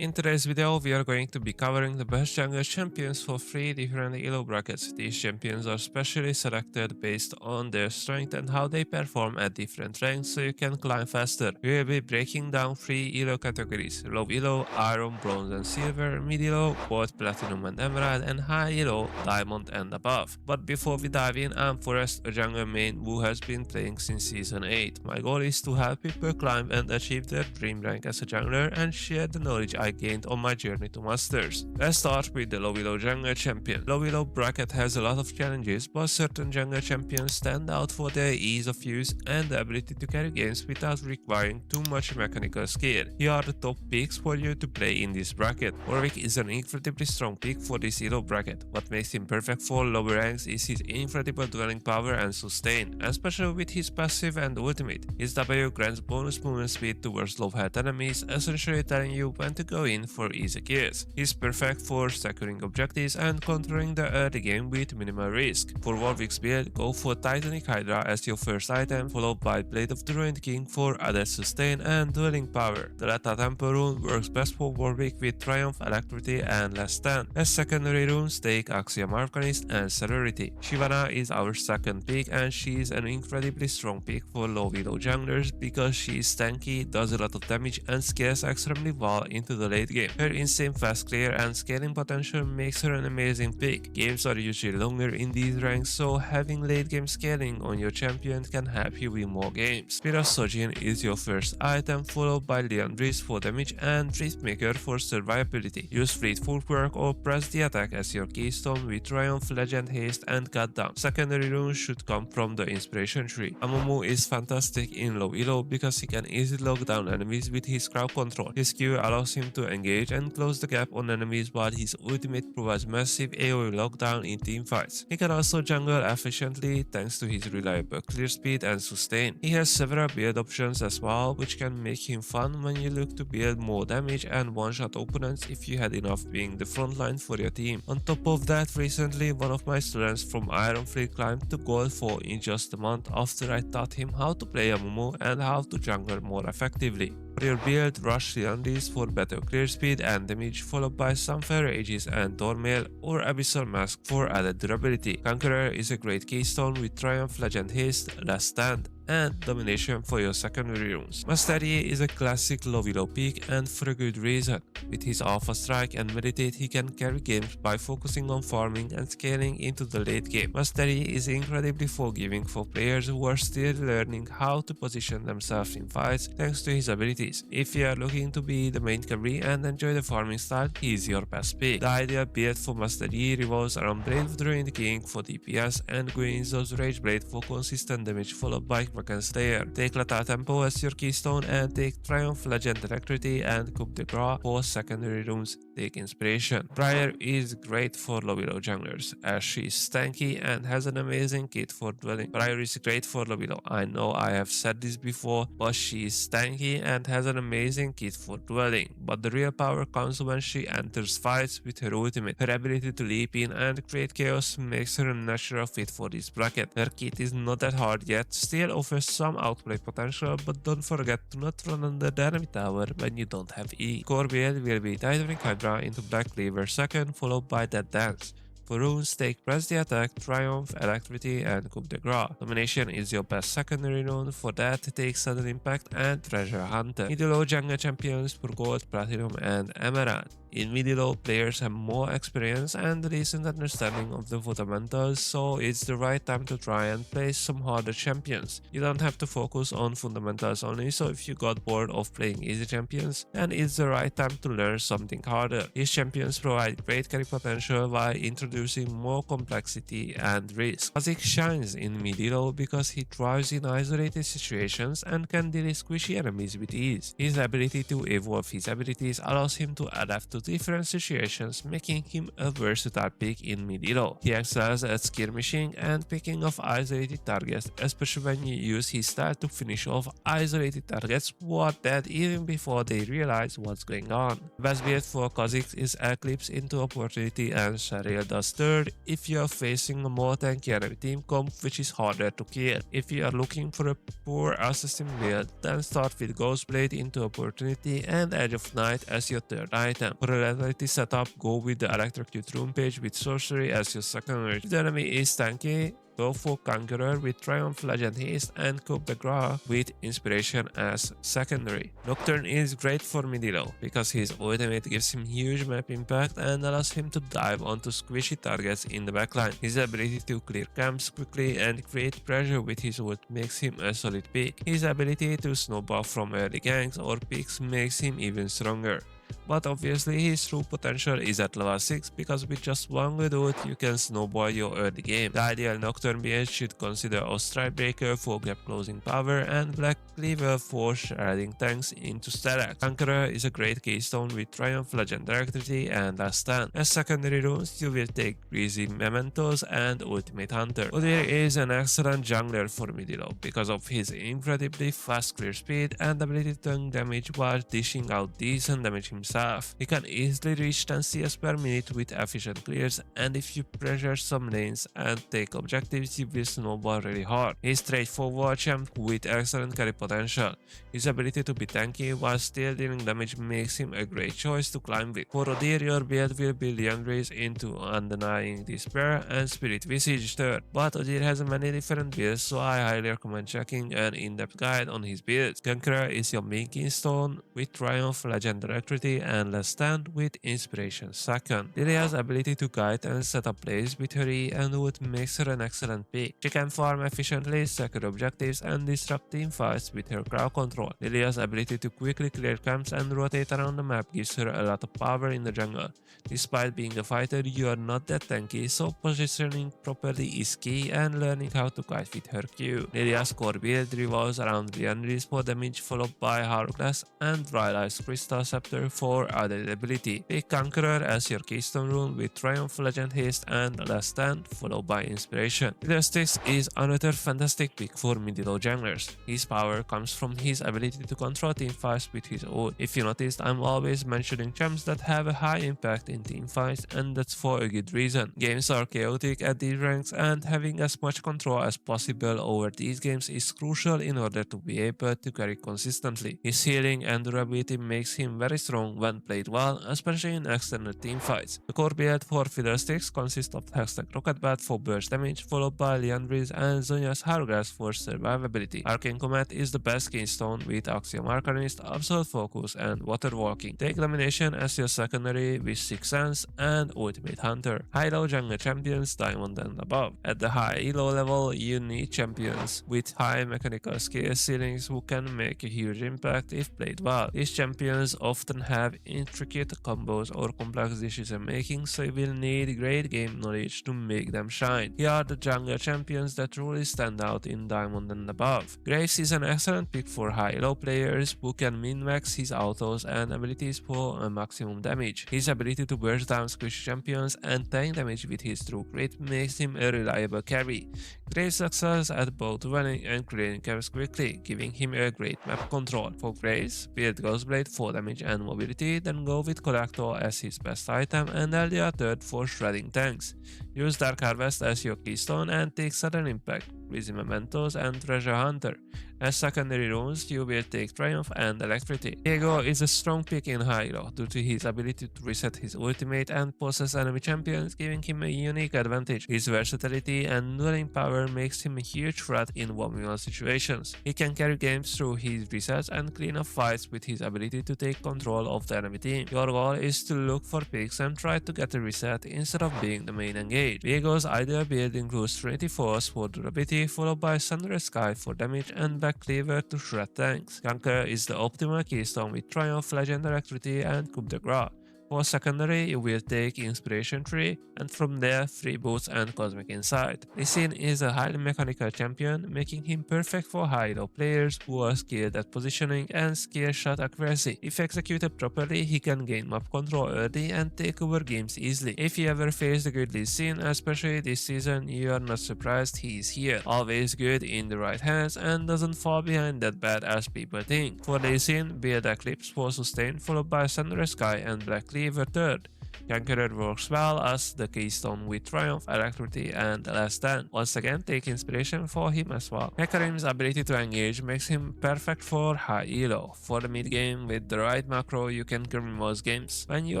In today's video, we are going to be covering the best jungle champions for 3 different ELO brackets. These champions are specially selected based on their strength and how they perform at different ranks so you can climb faster. We will be breaking down 3 ELO categories: low ELO, iron, bronze and silver, mid ELO, gold, platinum and emerald, and high ELO, diamond and above. But before we dive in, I'm Forrest, a jungle main who has been playing since season 8. My goal is to help people climb and achieve their dream rank as a jungler and share the knowledge I gained on my journey to masters. Let's start with the low elo jungle champion. Low elo bracket has a lot of challenges, but certain jungle champions stand out for their ease of use and the ability to carry games without requiring too much mechanical skill. Here are the top picks for you to play in this bracket. Warwick is an incredibly strong pick for this elo bracket. What makes him perfect for lower ranks is his incredible dwelling power and sustain, especially with his passive and ultimate. His W grants bonus movement speed towards low health enemies, essentially telling you when to go in for easy kills. He's perfect for securing objectives and controlling the early game with minimal risk. For Warwick's build, go for Titanic Hydra as your first item, followed by Blade of the Ruined King for added sustain and dwelling power. The Lata Tempo rune works best for Warwick with Triumph, Alacrity and Last Stand. As secondary runes, take Axiom Arcanist and Celerity. Shyvana is our second pick and she is an incredibly strong pick for low elo junglers because she is tanky, does a lot of damage and scales extremely well into the late game. Her insane fast clear and scaling potential makes her an amazing pick. Games are usually longer in these ranks, so having late game scaling on your champion can help you win more games. Spirit Sojin is your first item, followed by Liandry's for damage and Driftmaker for survivability. Use Fleet Footwork or press the attack as your keystone with Triumph, Legend Haste and Cut Down. Secondary runes should come from the Inspiration tree. Amumu is fantastic in low elo because he can easily lock down enemies with his crowd control. His Q allows him to engage and close the gap on enemies, while his ultimate provides massive AoE lockdown in teamfights. He can also jungle efficiently thanks to his reliable clear speed and sustain. He has several build options as well, which can make him fun when you look to build more damage and one-shot opponents if you had enough being the front line for your team. On top of that, recently one of my students from Iron Fleet climbed to Gold 4 in just a month after I taught him how to play Amumu and how to jungle more effectively. For your build, rush Liandry's for better clear speed and damage, followed by Sunfire Aegis and Thornmail or Abyssal Mask for added durability. Conqueror is a great keystone with Triumph, Legend Haste, Last Stand, and Domination for your secondary runes. Mastery is a classic low elo pick and for a good reason. With his Alpha Strike and Meditate, he can carry games by focusing on farming and scaling into the late game. Mastery is incredibly forgiving for players who are still learning how to position themselves in fights thanks to his abilities. If you are looking to be the main carry and enjoy the farming style, he is your best pick. The ideal build for Mastery revolves around Blade of the Ruined King for DPS and Guinzo's Rage Blade for consistent damage, followed by Kraken Slayer. Take Lata Tempo as your keystone and take Triumph, Legend Alacrity and Coup de Grace for secondary runes. Take Inspiration. Briar is great for low elo junglers as she is tanky and has an amazing kit for dwelling. Briar is great for low elo. I know I have said this before, but she is tanky and has an amazing kit for dwelling. But the real power comes when she enters fights with her ultimate. Her ability to leap in and create chaos makes her a natural fit for this bracket. Her kit is not that hard yet, still offers some outplay potential, but don't forget to not run under the enemy tower when you don't have E. Core build will be Titanic Hydra into Black Cleaver second, followed by Dead Dance. For runes, take Press the Attack, Triumph, Alacrity, and Coup de Grace. Domination is your best secondary rune, for that take Sudden Impact and Treasure Hunter. Mid-elo jungle champions for Gold, Platinum, and Emerald. In mid-elo, players have more experience and a decent understanding of the fundamentals, so it's the right time to try and play some harder champions. You don't have to focus on fundamentals only, so if you got bored of playing easy champions, then it's the right time to learn something harder. These champions provide great carry potential while introducing more complexity and risk. Kha'Zix shines in mid-elo because he thrives in isolated situations and can deal squishy enemies with ease. His ability to evolve his abilities allows him to adapt to into different situations, making him a versatile pick in mid-elo. He excels at skirmishing and picking off isolated targets, especially when you use his style to finish off isolated targets who are dead even before they realize what's going on. The best build for Kha'Zix is Eclipse into Opportunity and Shariel does third if you are facing a more tanky enemy team comp which is harder to kill. If you are looking for a poor assassin build, then start with Ghostblade into Opportunity and Edge of Night as your third item. For a lethality setup, go with the Electrocute Rune page with Sorcery as your secondary. If the enemy is tanky, go for Conqueror with Triumph, Legend Haste, and Coup de Grace with Inspiration as secondary. Nocturne is great for mid-elo because his ultimate gives him huge map impact and allows him to dive onto squishy targets in the backline. His ability to clear camps quickly and create pressure with his ult makes him a solid pick. His ability to snowball from early ganks or picks makes him even stronger. But obviously his true potential is at level 6 because with just one good ult you can snowball your early game. The ideal Nocturne build should consider Ostrike Breaker for gap closing power and Black Cleaver for shredding tanks into stacks. Conqueror is a great keystone with Triumph, Legend Electricity and Last Stand. As secondary runes you will take Greasy Mementos and Ultimate Hunter. Udyr is an excellent jungler for mid-elo because of his incredibly fast clear speed and ability to tank damage while dishing out decent damage himself. He can easily reach 10 CS per minute with efficient clears, and if you pressure some lanes and take objectives, you will snowball really hard. He is straightforward champ with excellent carry potential. His ability to be tanky while still dealing damage makes him a great choice to climb with. For Udyr, your build will be Liandry's into Undenying Despair and Spirit Visage third, but Udyr has many different builds, so I highly recommend checking an in-depth guide on his builds. Conqueror is your main keystone with Triumph, Legend Electricity and Last Stand with Inspiration second. Lilia's ability to guide and set up plays with her E and ult makes her an excellent pick. She can farm efficiently, secure objectives and disrupt team fights with her crowd control. Lilia's ability to quickly clear camps and rotate around the map gives her a lot of power in the jungle. Despite being a fighter, you are not that tanky, so positioning properly is key and learning how to kite with her Q. Lilia's core build revolves around Liandry's for damage followed by Hourglass and Drylights Crystal Scepter for added ability. Pick Conqueror as your keystone rune with Triumph, Legend Haste and Last Stand followed by Inspiration. Fiddlesticks is another fantastic pick for mid-elo junglers. His power comes from his ability to control teamfights with his ult. If you noticed, I'm always mentioning champs that have a high impact in teamfights, and that's for a good reason. Games are chaotic at these ranks and having as much control as possible over these games is crucial in order to be able to carry consistently. His healing and durability makes him very strong when played well, especially in extended teamfights. The core build for Fiddlesticks consists of Hextech Rocket Bat for burst damage, followed by Liandry's and Zhonya's Hourglass for survivability. Arcane Comet is the best keystone with Axiom Arcanist, Absolute Focus and Water Walking. Take Domination as your secondary with Sixth Sense and Ultimate Hunter. High-low jungle champions Diamond and above. At the high elo level, you need champions with high mechanical skill ceilings who can make a huge impact if played well. These champions often have intricate combos or complex decision making, so you will need great game knowledge to make them shine. Here are the jungle champions that truly stand out in Diamond and above. Graves is an excellent pick for high-low players who can min-max his autos and abilities for a maximum damage. His ability to burst down squishy champions and tank damage with his true crit makes him a reliable carry. Graves excels at both running and clearing camps quickly, giving him a great map control. For Graves, build Ghostblade for damage and mobility, then go with Collector as his best item and Eldia third for shredding tanks. Use Dark Harvest as your keystone and take sudden impact, Greasy Mementos and Treasure Hunter. As secondary runes, you will take Triumph and Electricity. Diego is a strong pick in high elo due to his ability to reset his ultimate and possess enemy champions, giving him a unique advantage. His versatility and dueling power makes him a huge threat in 1v1 situations. He can carry games through his resets and clean up fights with his ability to take control of the enemy team. Your goal is to look for picks and try to get a reset instead of being the main engage. Diego's ideal build includes Trinity Force for durability, followed by Sunrise Sky for damage and Back Cleaver to shred tanks. Conqueror is the optimal keystone with Triumph, Legend Electricity and Coup de Grace. For secondary, you will take Inspiration Tree, and from there, Free Boots and Cosmic Insight. Lee Sin is a highly mechanical champion, making him perfect for high elo players who are skilled at positioning and skill shot accuracy. If executed properly, he can gain map control early and take over games easily. If you ever face the good Lee Sin, especially this season, you are not surprised he is here. Always good in the right hands and doesn't fall behind that bad as people think. For Lee Sin, build Eclipse for sustain followed by Sunrise Sky and Black Cleaver third. Conqueror works well as the keystone with Triumph, Alacrity, and Less Than. Once again, take inspiration for him as well. Hecarim's ability to engage makes him perfect for high elo. For the mid game, with the right macro, you can carry most games. When you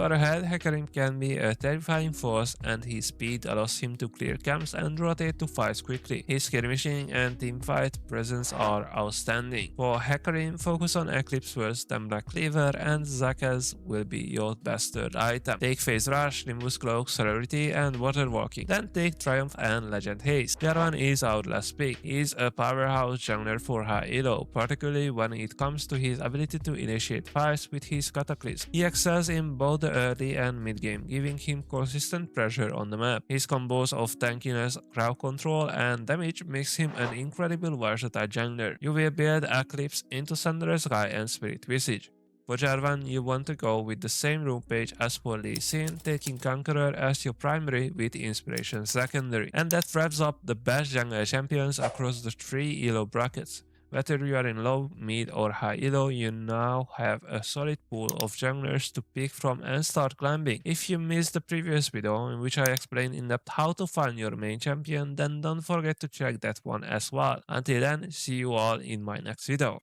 are ahead, Hecarim can be a terrifying force, and his speed allows him to clear camps and rotate to fights quickly. His skirmishing and teamfight presence are outstanding. For Hecarim, focus on Eclipse first, then Black Cleaver, and Zakaz will be your best third item. Take Phase Rush, Nimbus Cloak, Celerity, and Water Walking. Then take Triumph and Legend Haste. Jarvan is our last pick. He is a powerhouse jungler for high elo, particularly when it comes to his ability to initiate fights with his Cataclysm. He excels in both the early and mid game, giving him consistent pressure on the map. His combos of tankiness, crowd control, and damage makes him an incredible versatile jungler. You will build Eclipse into Sunrise Sky and Spirit Visage. For Jarvan, you want to go with the same room page as for Lee Sin, taking Conqueror as your primary with Inspiration secondary. And that wraps up the best jungle champions across the 3 elo brackets. Whether you are in low, mid, or high elo, you now have a solid pool of junglers to pick from and start climbing. If you missed the previous video in which I explained in depth how to find your main champion, then don't forget to check that one as well. Until then, see you all in my next video.